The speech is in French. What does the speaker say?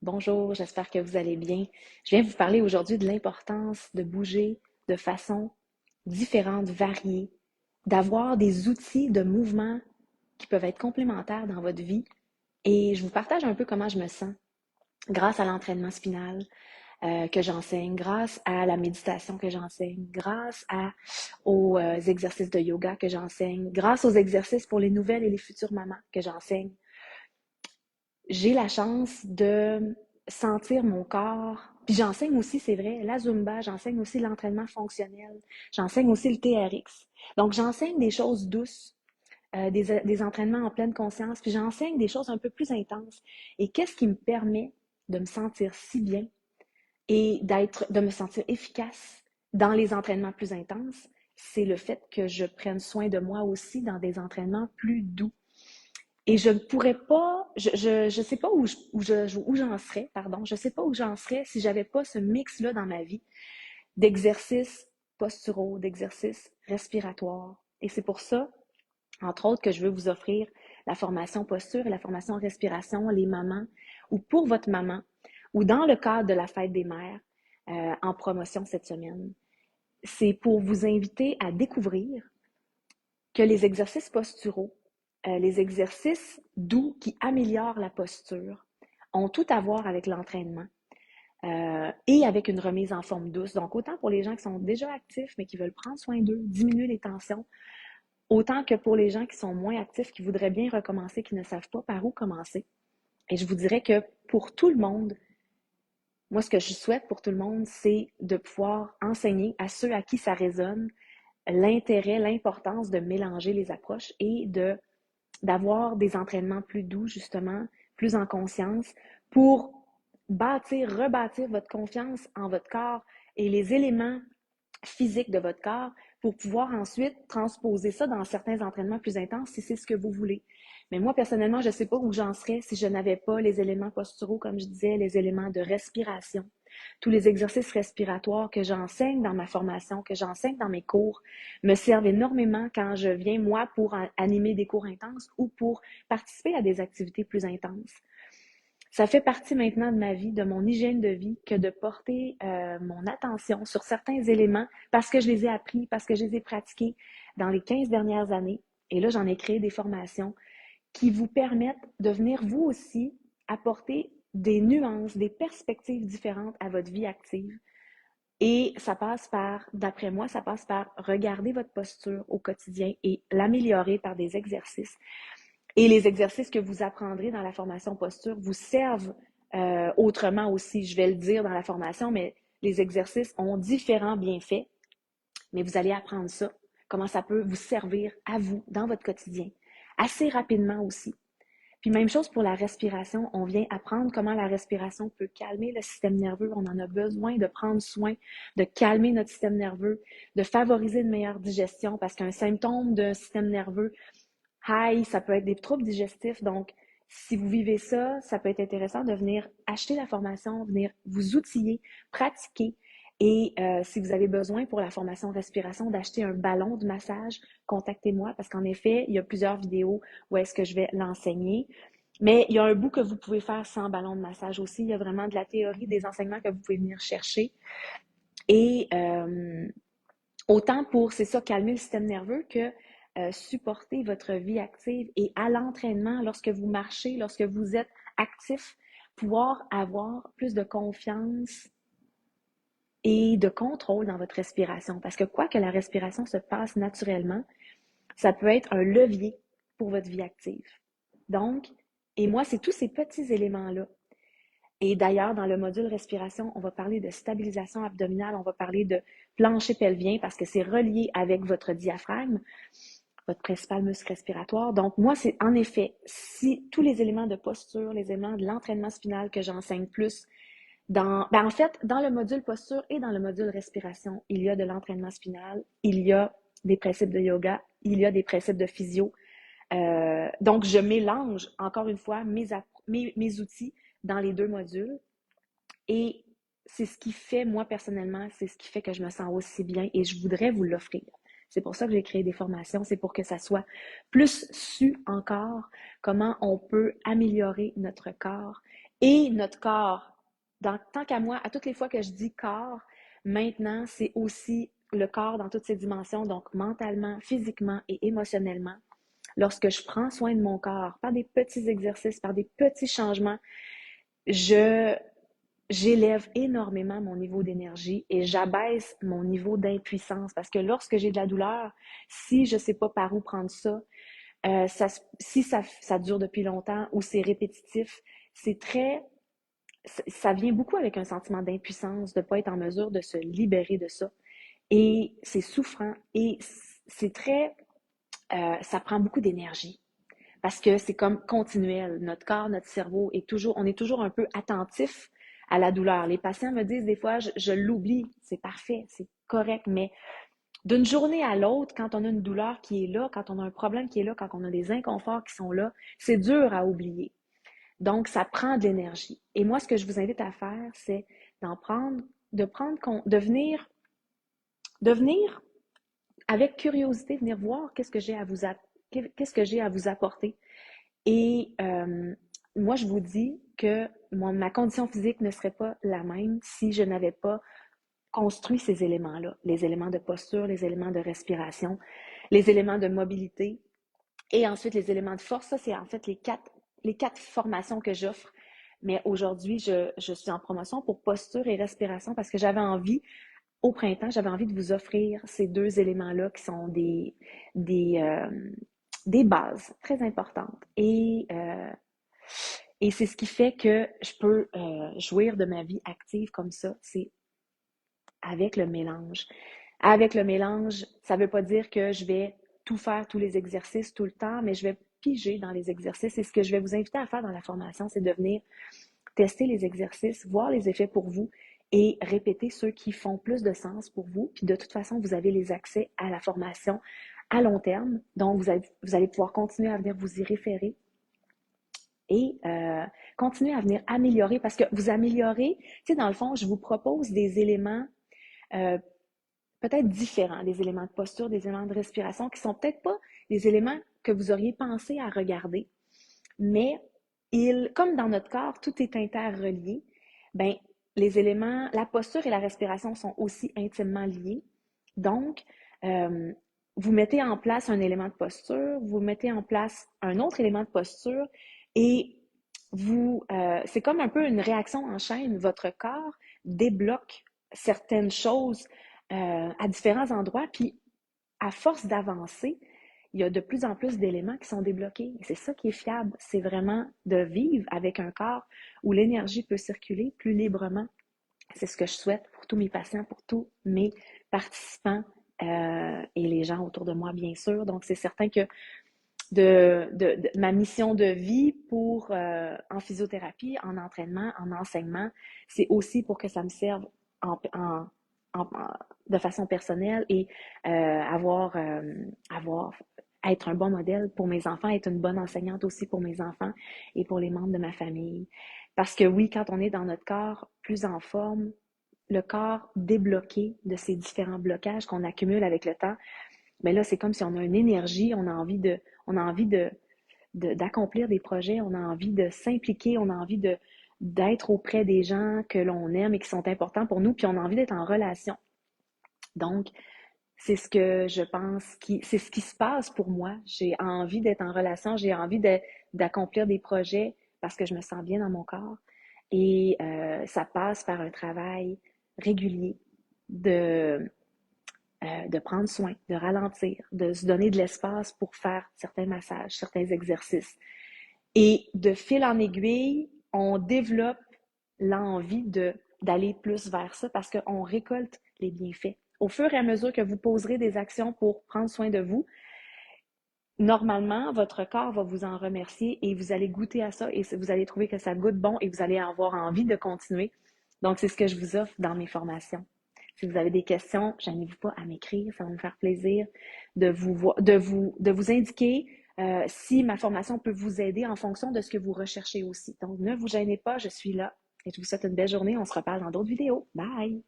Bonjour, j'espère que vous allez bien. Je viens vous parler aujourd'hui de l'importance de bouger de façon différente, variée, d'avoir des outils de mouvement qui peuvent être complémentaires dans votre vie. Et je vous partage un peu comment je me sens grâce à l'entraînement spinal que j'enseigne, grâce à la méditation que j'enseigne, aux exercices de yoga que j'enseigne, grâce aux exercices pour les nouvelles et les futures mamans que j'enseigne. J'ai la chance de sentir mon corps. Puis j'enseigne aussi, c'est vrai, la Zumba, j'enseigne aussi l'entraînement fonctionnel, j'enseigne aussi le TRX. Donc j'enseigne des choses douces, des entraînements en pleine conscience, puis j'enseigne des choses un peu plus intenses. Et qu'est-ce qui me permet de me sentir si bien et de me sentir efficace dans les entraînements plus intenses? C'est le fait que je prenne soin de moi aussi dans des entraînements plus doux. Et je ne pourrais pas, je sais pas où j'en serais, pardon, je sais pas où j'en serais si j'avais pas ce mix-là dans ma vie d'exercices posturaux, d'exercices respiratoires. Et c'est pour ça, entre autres, que je veux vous offrir la formation posture et la formation respiration, les mamans, ou pour votre maman, ou dans le cadre de la fête des mères, en promotion cette semaine. C'est pour vous inviter à découvrir que les exercices posturaux, les exercices doux qui améliorent la posture, ont tout à voir avec l'entraînement et avec une remise en forme douce. Donc, autant pour les gens qui sont déjà actifs, mais qui veulent prendre soin d'eux, diminuer les tensions, autant que pour les gens qui sont moins actifs, qui voudraient bien recommencer, qui ne savent pas par où commencer. Et je vous dirais que pour tout le monde, moi, ce que je souhaite pour tout le monde, c'est de pouvoir enseigner à ceux à qui ça résonne l'intérêt, l'importance de mélanger les approches et d'avoir des entraînements plus doux, justement, plus en conscience, pour rebâtir votre confiance en votre corps et les éléments physiques de votre corps pour pouvoir ensuite transposer ça dans certains entraînements plus intenses si c'est ce que vous voulez. Mais moi, personnellement, je ne sais pas où j'en serais si je n'avais pas les éléments posturaux, comme je disais, les éléments de respiration, tous les exercices respiratoires que j'enseigne dans ma formation, que j'enseigne dans mes cours, me servent énormément quand je viens, moi, pour animer des cours intenses ou pour participer à des activités plus intenses. Ça fait partie maintenant de ma vie, de mon hygiène de vie, que de porter mon attention sur certains éléments parce que je les ai appris, parce que je les ai pratiqués dans les 15 dernières années. Et là, j'en ai créé des formations qui vous permettent de venir vous aussi apporter des nuances, des perspectives différentes à votre vie active. Et ça passe par, d'après moi, ça passe par regarder votre posture au quotidien et l'améliorer par des exercices. Et les exercices que vous apprendrez dans la formation posture vous servent autrement aussi. Je vais le dire dans la formation, mais les exercices ont différents bienfaits, mais vous allez apprendre ça, comment ça peut vous servir à vous dans votre quotidien, assez rapidement aussi. Puis même chose pour la respiration, on vient apprendre comment la respiration peut calmer le système nerveux. On en a besoin de prendre soin, de calmer notre système nerveux, de favoriser une meilleure digestion parce qu'un symptôme d'un système nerveux high, ça peut être des troubles digestifs. Donc, si vous vivez ça, ça peut être intéressant de venir acheter la formation, venir vous outiller, pratiquer. Et si vous avez besoin pour la formation respiration d'acheter un ballon de massage, contactez-moi parce qu'en effet, il y a plusieurs vidéos où est-ce que je vais l'enseigner. Mais il y a un bout que vous pouvez faire sans ballon de massage aussi. Il y a vraiment de la théorie, des enseignements que vous pouvez venir chercher. Et autant pour, c'est ça, calmer le système nerveux que supporter votre vie active et à l'entraînement, lorsque vous marchez, lorsque vous êtes actif, pouvoir avoir plus de confiance et de contrôle dans votre respiration. Parce que quoi que la respiration se passe naturellement, ça peut être un levier pour votre vie active. Donc, et moi, c'est tous ces petits éléments-là. Et d'ailleurs, dans le module respiration, on va parler de stabilisation abdominale, on va parler de plancher pelvien parce que c'est relié avec votre diaphragme, votre principal muscle respiratoire. Donc, moi, c'est en effet, si tous les éléments de posture, les éléments de l'entraînement spinal que j'enseigne plus, en fait, dans le module posture et dans le module respiration, il y a de l'entraînement spinal, il y a des principes de yoga, il y a des principes de physio. Donc, je mélange, encore une fois, mes outils dans les deux modules. Et c'est ce qui fait, moi personnellement, c'est ce qui fait que je me sens aussi bien et je voudrais vous l'offrir. C'est pour ça que j'ai créé des formations, c'est pour que ça soit plus su encore comment on peut améliorer notre corps. Et notre corps, tant qu'à moi, à toutes les fois que je dis corps, maintenant, c'est aussi le corps dans toutes ses dimensions, donc mentalement, physiquement et émotionnellement. Lorsque je prends soin de mon corps par des petits exercices, par des petits changements, je j'élève énormément mon niveau d'énergie et j'abaisse mon niveau d'impuissance parce que lorsque j'ai de la douleur, si je ne sais pas par où prendre ça, si ça dure depuis longtemps ou c'est répétitif, c'est très, ça vient beaucoup avec un sentiment d'impuissance, de ne pas être en mesure de se libérer de ça. Et c'est souffrant et c'est très, ça prend beaucoup d'énergie parce que c'est comme continuel. Notre corps, notre cerveau on est toujours un peu attentif à la douleur. Les patients me disent des fois, je l'oublie, c'est parfait, c'est correct, mais d'une journée à l'autre, quand on a une douleur qui est là, quand on a un problème qui est là, quand on a des inconforts qui sont là, c'est dur à oublier. Donc, ça prend de l'énergie. Et moi, ce que je vous invite à faire, c'est de venir avec curiosité, venir voir qu'est-ce que j'ai à vous apporter. Et moi, je vous dis que ma condition physique ne serait pas la même si je n'avais pas construit ces éléments-là. Les éléments de posture, les éléments de respiration, les éléments de mobilité et ensuite les éléments de force. Ça, c'est en fait les quatre formations que j'offre. Mais aujourd'hui, je suis en promotion pour posture et respiration parce que j'avais envie, au printemps, j'avais envie de vous offrir ces deux éléments-là qui sont des, euh, des bases très importantes. Et c'est ce qui fait que je peux jouir de ma vie active comme ça. C'est avec le mélange. Avec le mélange, ça ne veut pas dire que je vais tout faire, tous les exercices tout le temps, mais je vais piger dans les exercices. Et ce que je vais vous inviter à faire dans la formation, c'est de venir tester les exercices, voir les effets pour vous et répéter ceux qui font plus de sens pour vous. Puis de toute façon, vous avez les accès à la formation à long terme. Donc, vous allez pouvoir continuer à venir vous y référer et continuer à venir améliorer parce que vous améliorez, tu sais, dans le fond, je vous propose des éléments euh, peut-être différents, des éléments de posture, des éléments de respiration qui sont peut-être pas des éléments que vous auriez pensé à regarder, mais comme dans notre corps, tout est interrelié, ben les éléments, la posture et la respiration sont aussi intimement liés. Donc, euh, vous mettez en place un élément de posture, vous mettez en place un autre élément de posture et c'est comme un peu une réaction en chaîne. Votre corps débloque certaines choses à différents endroits, puis à force d'avancer, il y a de plus en plus d'éléments qui sont débloqués. Et c'est ça qui est fiable. C'est vraiment de vivre avec un corps où l'énergie peut circuler plus librement. C'est ce que je souhaite pour tous mes patients, pour tous mes participants et les gens autour de moi, bien sûr. Donc, c'est certain que ma mission de vie en physiothérapie, en entraînement, en enseignement, c'est aussi pour que ça me serve en, en, en, de façon personnelle et être un bon modèle pour mes enfants, être une bonne enseignante aussi pour mes enfants et pour les membres de ma famille. Parce que oui, quand on est dans notre corps plus en forme, le corps débloqué de ces différents blocages qu'on accumule avec le temps, mais là, c'est comme si on a une énergie, on a envie d'accomplir des projets, on a envie de s'impliquer, on a envie d'être auprès des gens que l'on aime et qui sont importants pour nous, puis on a envie d'être en relation. Donc, c'est ce que je pense c'est ce qui se passe pour moi. J'ai envie d'être en relation, j'ai envie d'accomplir des projets parce que je me sens bien dans mon corps. Et ça passe par un travail régulier de prendre soin, de ralentir, de se donner de l'espace pour faire certains massages, certains exercices. Et de fil en aiguille, on développe l'envie d'aller plus vers ça parce qu'on récolte les bienfaits. Au fur et à mesure que vous poserez des actions pour prendre soin de vous, normalement, votre corps va vous en remercier et vous allez goûter à ça et vous allez trouver que ça goûte bon et vous allez avoir envie de continuer. Donc, c'est ce que je vous offre dans mes formations. Si vous avez des questions, gênez-vous pas à m'écrire, ça va me faire plaisir de vous indiquer si ma formation peut vous aider en fonction de ce que vous recherchez aussi. Donc, ne vous gênez pas, je suis là et je vous souhaite une belle journée. On se reparle dans d'autres vidéos. Bye!